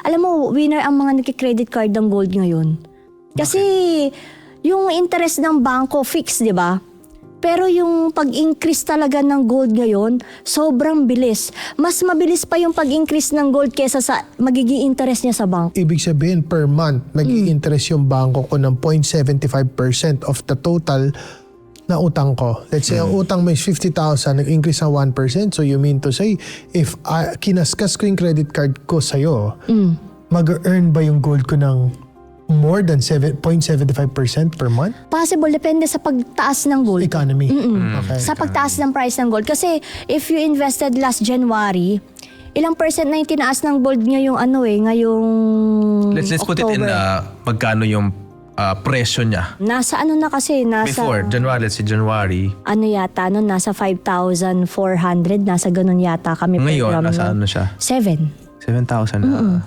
Alam mo, winner ang mga nagki-credit card ng gold ngayon. Kasi yung interest ng bangko fixed, di ba? Pero yung pag-increase talaga ng gold ngayon, sobrang bilis. Mas mabilis pa yung pag-increase ng gold kesa sa magiging interest niya sa bangko. Ibig sabihin, per month, nag-i-interest yung bangko ko ng 0.75% of the total na utang ko. Let's say, ang utang mo is 50,000, nag-increase ng 1%. So you mean to say, if kinaskas ko yung credit card ko sa'yo, mag-earn ba yung gold ko ng more than 0.75% per month? Possible, depende sa pagtaas ng gold. Economy. Okay. Sa pagtaas ng price ng gold. Kasi if you invested last January, ilang percent na yung tinaas ng gold ngayong ngayong Let's put it in magkano yung presyo niya. Nasa ano na kasi, nasa... Before, January, let's say January. Ano yata, nun, nasa 5,400, nasa ganun yata kami. Ngayon, nasa ano siya? 7. 7,000 na.